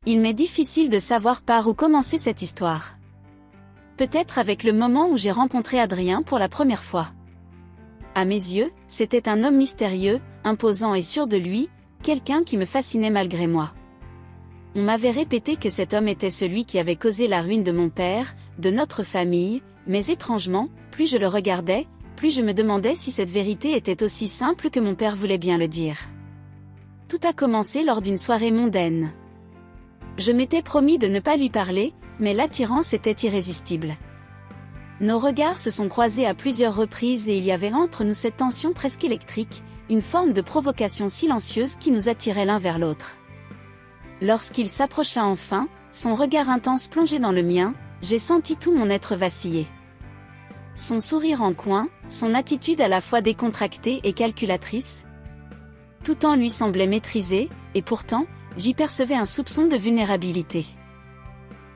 Il m'est difficile de savoir par où commencer cette histoire. Peut-être avec le moment où j'ai rencontré Adrien pour la première fois. À mes yeux, c'était un homme mystérieux, imposant et sûr de lui, quelqu'un qui me fascinait malgré moi. On m'avait répété que cet homme était celui qui avait causé la ruine de mon père, de notre famille, mais étrangement, plus je le regardais, plus je me demandais si cette vérité était aussi simple que mon père voulait bien le dire. Tout a commencé lors d'une soirée mondaine. Je m'étais promis de ne pas lui parler, mais l'attirance était irrésistible. Nos regards se sont croisés à plusieurs reprises et il y avait entre nous cette tension presque électrique, une forme de provocation silencieuse qui nous attirait l'un vers l'autre. Lorsqu'il s'approcha enfin, son regard intense plongé dans le mien, j'ai senti tout mon être vaciller. Son sourire en coin, son attitude à la fois décontractée et calculatrice, tout en lui semblait maîtrisé, et pourtant, j'y percevais un soupçon de vulnérabilité.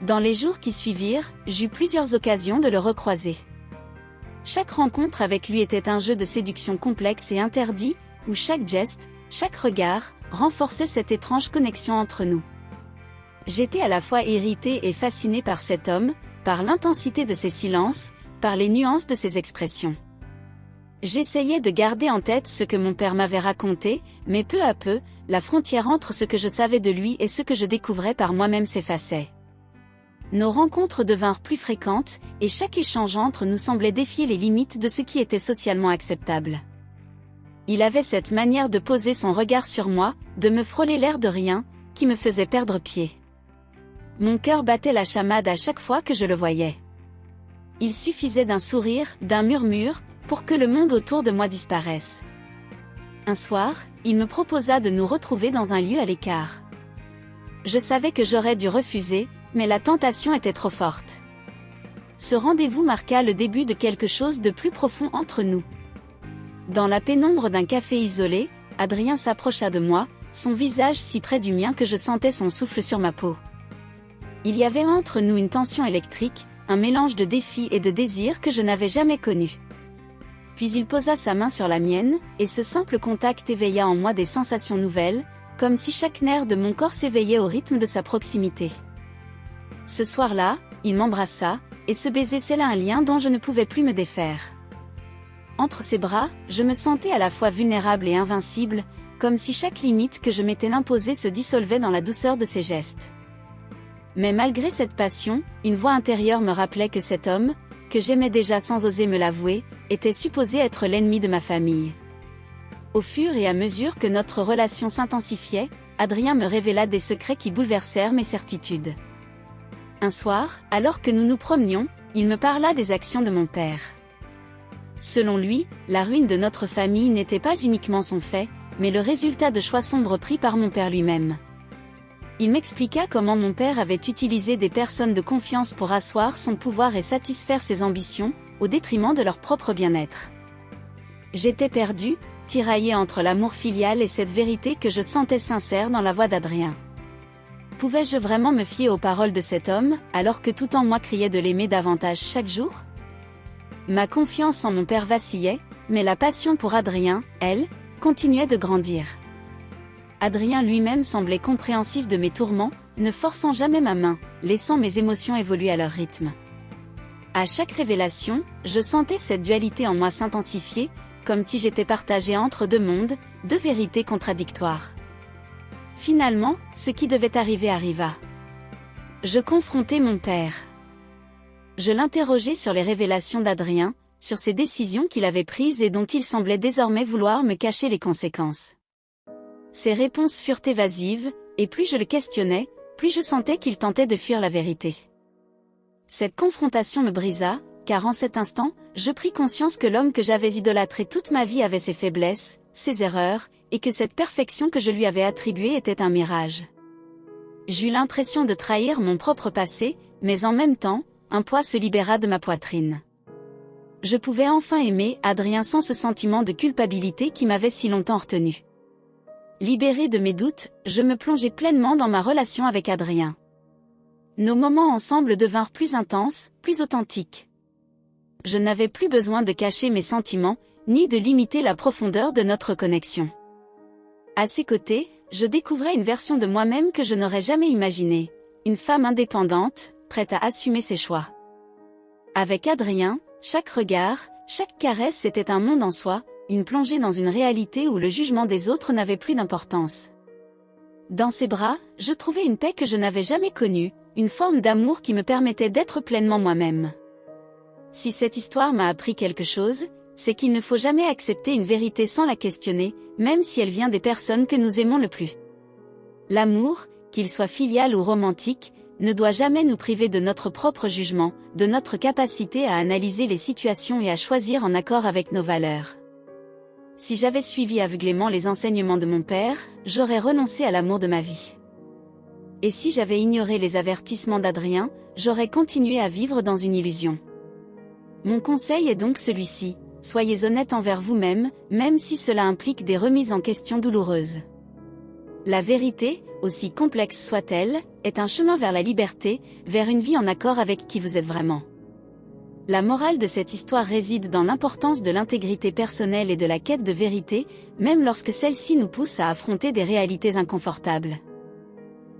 Dans les jours qui suivirent, j'eus plusieurs occasions de le recroiser. Chaque rencontre avec lui était un jeu de séduction complexe et interdit, où chaque geste, chaque regard, renforçait cette étrange connexion entre nous. J'étais à la fois irritée et fascinée par cet homme, par l'intensité de ses silences, par les nuances de ses expressions. J'essayais de garder en tête ce que mon père m'avait raconté, mais peu à peu, la frontière entre ce que je savais de lui et ce que je découvrais par moi-même s'effaçait. Nos rencontres devinrent plus fréquentes, et chaque échange entre nous semblait défier les limites de ce qui était socialement acceptable. Il avait cette manière de poser son regard sur moi, de me frôler l'air de rien, qui me faisait perdre pied. Mon cœur battait la chamade à chaque fois que je le voyais. Il suffisait d'un sourire, d'un murmure, pour que le monde autour de moi disparaisse. Un soir, il me proposa de nous retrouver dans un lieu à l'écart. Je savais que j'aurais dû refuser, mais la tentation était trop forte. Ce rendez-vous marqua le début de quelque chose de plus profond entre nous. Dans la pénombre d'un café isolé, Adrien s'approcha de moi, son visage si près du mien que je sentais son souffle sur ma peau. Il y avait entre nous une tension électrique, un mélange de défi et de désir que je n'avais jamais connu. Puis il posa sa main sur la mienne, et ce simple contact éveilla en moi des sensations nouvelles, comme si chaque nerf de mon corps s'éveillait au rythme de sa proximité. Ce soir-là, il m'embrassa, et ce baiser scella un lien dont je ne pouvais plus me défaire. Entre ses bras, je me sentais à la fois vulnérable et invincible, comme si chaque limite que je m'étais imposée se dissolvait dans la douceur de ses gestes. Mais malgré cette passion, une voix intérieure me rappelait que cet homme, que j'aimais déjà sans oser me l'avouer, était supposé être l'ennemi de ma famille. Au fur et à mesure que notre relation s'intensifiait, Adrien me révéla des secrets qui bouleversèrent mes certitudes. Un soir, alors que nous nous promenions, il me parla des actions de mon père. Selon lui, la ruine de notre famille n'était pas uniquement son fait, mais le résultat de choix sombres pris par mon père lui-même. Il m'expliqua comment mon père avait utilisé des personnes de confiance pour asseoir son pouvoir et satisfaire ses ambitions, au détriment de leur propre bien-être. J'étais perdue, tiraillée entre l'amour filial et cette vérité que je sentais sincère dans la voix d'Adrien. Pouvais-je vraiment me fier aux paroles de cet homme, alors que tout en moi criait de l'aimer davantage chaque jour ? Ma confiance en mon père vacillait, mais la passion pour Adrien, elle, continuait de grandir. Adrien lui-même semblait compréhensif de mes tourments, ne forçant jamais ma main, laissant mes émotions évoluer à leur rythme. À chaque révélation, je sentais cette dualité en moi s'intensifier, comme si j'étais partagée entre deux mondes, deux vérités contradictoires. Finalement, ce qui devait arriver arriva. Je confrontai mon père. Je l'interrogeai sur les révélations d'Adrien, sur ses décisions qu'il avait prises et dont il semblait désormais vouloir me cacher les conséquences. Ses réponses furent évasives, et plus je le questionnais, plus je sentais qu'il tentait de fuir la vérité. Cette confrontation me brisa, car en cet instant, je pris conscience que l'homme que j'avais idolâtré toute ma vie avait ses faiblesses, ses erreurs, et que cette perfection que je lui avais attribuée était un mirage. J'eus l'impression de trahir mon propre passé, mais en même temps, un poids se libéra de ma poitrine. Je pouvais enfin aimer Adrien sans ce sentiment de culpabilité qui m'avait si longtemps retenu. Libérée de mes doutes, je me plongeai pleinement dans ma relation avec Adrien. Nos moments ensemble devinrent plus intenses, plus authentiques. Je n'avais plus besoin de cacher mes sentiments, ni de limiter la profondeur de notre connexion. À ses côtés, je découvrais une version de moi-même que je n'aurais jamais imaginée. Une femme indépendante, prête à assumer ses choix. Avec Adrien, chaque regard, chaque caresse était un monde en soi, une plongée dans une réalité où le jugement des autres n'avait plus d'importance. Dans ses bras, je trouvais une paix que je n'avais jamais connue, une forme d'amour qui me permettait d'être pleinement moi-même. Si cette histoire m'a appris quelque chose, c'est qu'il ne faut jamais accepter une vérité sans la questionner, même si elle vient des personnes que nous aimons le plus. L'amour, qu'il soit filial ou romantique, ne doit jamais nous priver de notre propre jugement, de notre capacité à analyser les situations et à choisir en accord avec nos valeurs. Si j'avais suivi aveuglément les enseignements de mon père, j'aurais renoncé à l'amour de ma vie. Et si j'avais ignoré les avertissements d'Adrien, j'aurais continué à vivre dans une illusion. Mon conseil est donc celui-ci, soyez honnête envers vous-même, même si cela implique des remises en question douloureuses. La vérité, aussi complexe soit-elle, est un chemin vers la liberté, vers une vie en accord avec qui vous êtes vraiment. La morale de cette histoire réside dans l'importance de l'intégrité personnelle et de la quête de vérité, même lorsque celle-ci nous pousse à affronter des réalités inconfortables.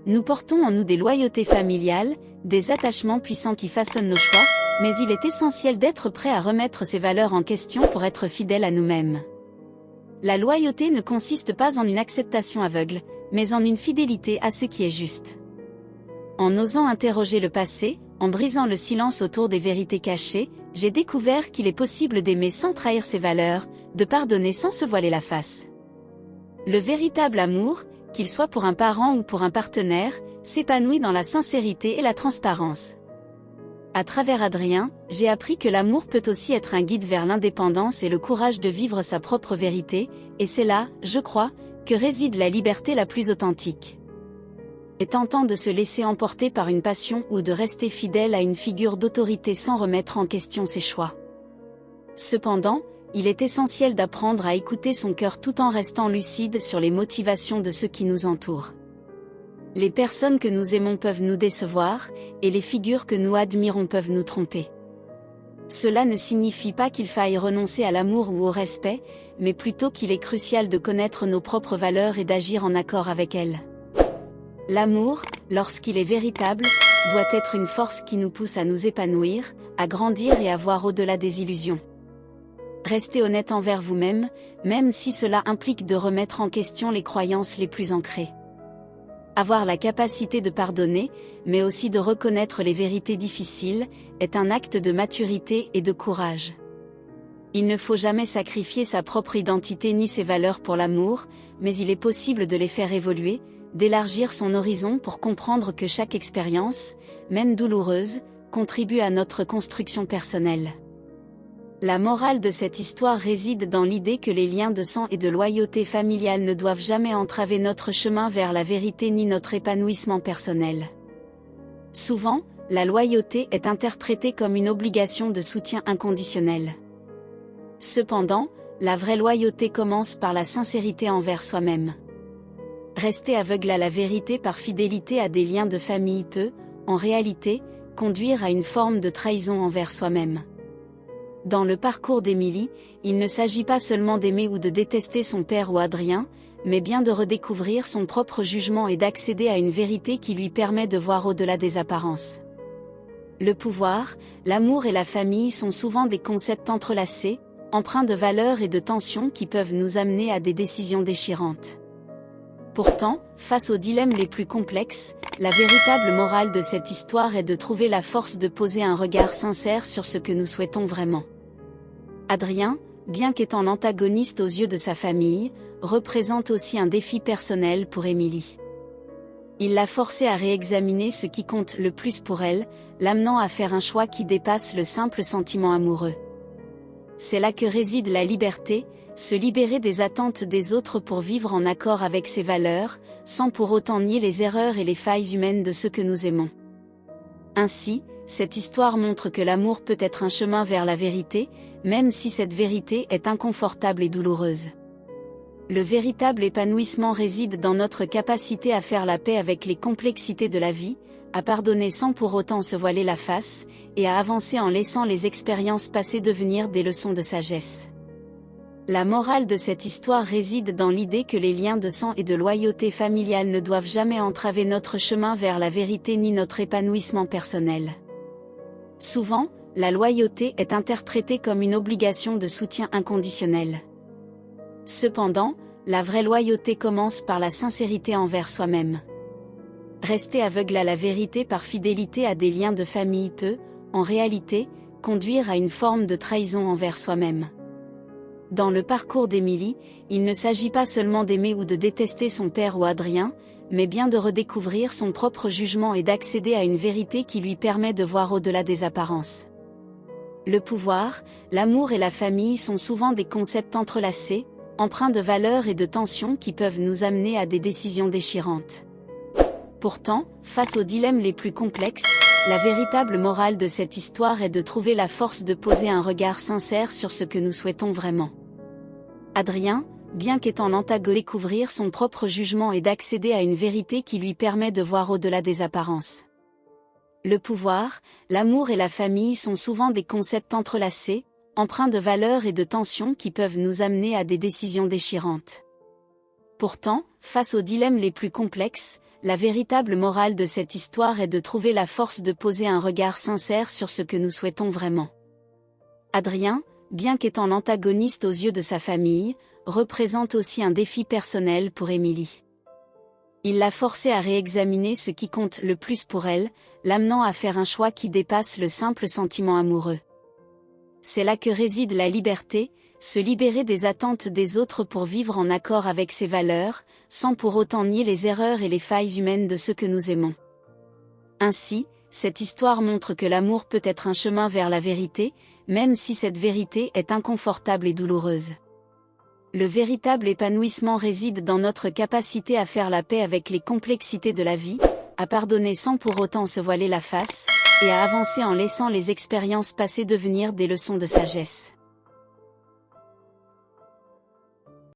Nous portons en nous des loyautés familiales, des attachements puissants qui façonnent nos choix, mais il est essentiel d'être prêt à remettre ces valeurs en question pour être fidèle à nous-mêmes. La loyauté ne consiste pas en une acceptation aveugle, mais en une fidélité à ce qui est juste. En osant interroger le passé, en brisant le silence autour des vérités cachées, j'ai découvert qu'il est possible d'aimer sans trahir ses valeurs, de pardonner sans se voiler la face. Le véritable amour, qu'il soit pour un parent ou pour un partenaire, s'épanouit dans la sincérité et la transparence. À travers Adrien, j'ai appris que l'amour peut aussi être un guide vers l'indépendance et le courage de vivre sa propre vérité, et c'est là, je crois, que réside la liberté la plus authentique. Il est tentant de se laisser emporter par une passion ou de rester fidèle à une figure d'autorité sans remettre en question ses choix. Cependant, il est essentiel d'apprendre à écouter son cœur tout en restant lucide sur les motivations de ceux qui nous entourent. Les personnes que nous aimons peuvent nous décevoir, et les figures que nous admirons peuvent nous tromper. Cela ne signifie pas qu'il faille renoncer à l'amour ou au respect, mais plutôt qu'il est crucial de connaître nos propres valeurs et d'agir en accord avec elles. L'amour, lorsqu'il est véritable, doit être une force qui nous pousse à nous épanouir, à grandir et à voir au-delà des illusions. Restez honnête envers vous-même, même si cela implique de remettre en question les croyances les plus ancrées. Avoir la capacité de pardonner, mais aussi de reconnaître les vérités difficiles, est un acte de maturité et de courage. Il ne faut jamais sacrifier sa propre identité ni ses valeurs pour l'amour, mais il est possible de les faire évoluer, d'élargir son horizon pour comprendre que chaque expérience, même douloureuse, contribue à notre construction personnelle. La morale de cette histoire réside dans l'idée que les liens de sang et de loyauté familiale ne doivent jamais entraver notre chemin vers la vérité ni notre épanouissement personnel. Souvent, la loyauté est interprétée comme une obligation de soutien inconditionnel. Cependant, la vraie loyauté commence par la sincérité envers soi-même. Rester aveugle à la vérité par fidélité à des liens de famille peut, en réalité, conduire à une forme de trahison envers soi-même. Dans le parcours d'Émilie, il ne s'agit pas seulement d'aimer ou de détester son père ou Adrien, mais bien de redécouvrir son propre jugement et d'accéder à une vérité qui lui permet de voir au-delà des apparences. Le pouvoir, l'amour et la famille sont souvent des concepts entrelacés, empreints de valeurs et de tensions qui peuvent nous amener à des décisions déchirantes. Pourtant, face aux dilemmes les plus complexes, la véritable morale de cette histoire est de trouver la force de poser un regard sincère sur ce que nous souhaitons vraiment. Adrien, bien qu'étant l'antagoniste aux yeux de sa famille, représente aussi un défi personnel pour Émilie. Il l'a forcée à réexaminer ce qui compte le plus pour elle, l'amenant à faire un choix qui dépasse le simple sentiment amoureux. C'est là que réside la liberté, se libérer des attentes des autres pour vivre en accord avec ses valeurs, sans pour autant nier les erreurs et les failles humaines de ceux que nous aimons. Ainsi, cette histoire montre que l'amour peut être un chemin vers la vérité, même si cette vérité est inconfortable et douloureuse. Le véritable épanouissement réside dans notre capacité à faire la paix avec les complexités de la vie, à pardonner sans pour autant se voiler la face, et à avancer en laissant les expériences passées devenir des leçons de sagesse. La morale de cette histoire réside dans l'idée que les liens de sang et de loyauté familiale ne doivent jamais entraver notre chemin vers la vérité ni notre épanouissement personnel. Souvent, la loyauté est interprétée comme une obligation de soutien inconditionnel. Cependant, la vraie loyauté commence par la sincérité envers soi-même. Rester aveugle à la vérité par fidélité à des liens de famille peut, en réalité, conduire à une forme de trahison envers soi-même. Dans le parcours d'Émilie, il ne s'agit pas seulement d'aimer ou de détester son père ou Adrien, mais bien de redécouvrir son propre jugement et d'accéder à une vérité qui lui permet de voir au-delà des apparences. Le pouvoir, l'amour et la famille sont souvent des concepts entrelacés, empreints de valeurs et de tensions qui peuvent nous amener à des décisions déchirantes. Pourtant, face aux dilemmes les plus complexes, la véritable morale de cette histoire est de trouver la force de poser un regard sincère sur ce que nous souhaitons vraiment. Adrien, bien qu'étant l'antagoniste, découvrir son propre jugement et d'accéder à une vérité qui lui permet de voir au-delà des apparences. Le pouvoir, l'amour et la famille sont souvent des concepts entrelacés, empreints de valeurs et de tensions qui peuvent nous amener à des décisions déchirantes. Pourtant, face aux dilemmes les plus complexes, la véritable morale de cette histoire est de trouver la force de poser un regard sincère sur ce que nous souhaitons vraiment. Adrien, bien qu'étant l'antagoniste aux yeux de sa famille, représente aussi un défi personnel pour Émilie. Il l'a forcée à réexaminer ce qui compte le plus pour elle, l'amenant à faire un choix qui dépasse le simple sentiment amoureux. C'est là que réside la liberté, se libérer des attentes des autres pour vivre en accord avec ses valeurs, sans pour autant nier les erreurs et les failles humaines de ceux que nous aimons. Ainsi, cette histoire montre que l'amour peut être un chemin vers la vérité, même si cette vérité est inconfortable et douloureuse. Le véritable épanouissement réside dans notre capacité à faire la paix avec les complexités de la vie, à pardonner sans pour autant se voiler la face, et à avancer en laissant les expériences passées devenir des leçons de sagesse.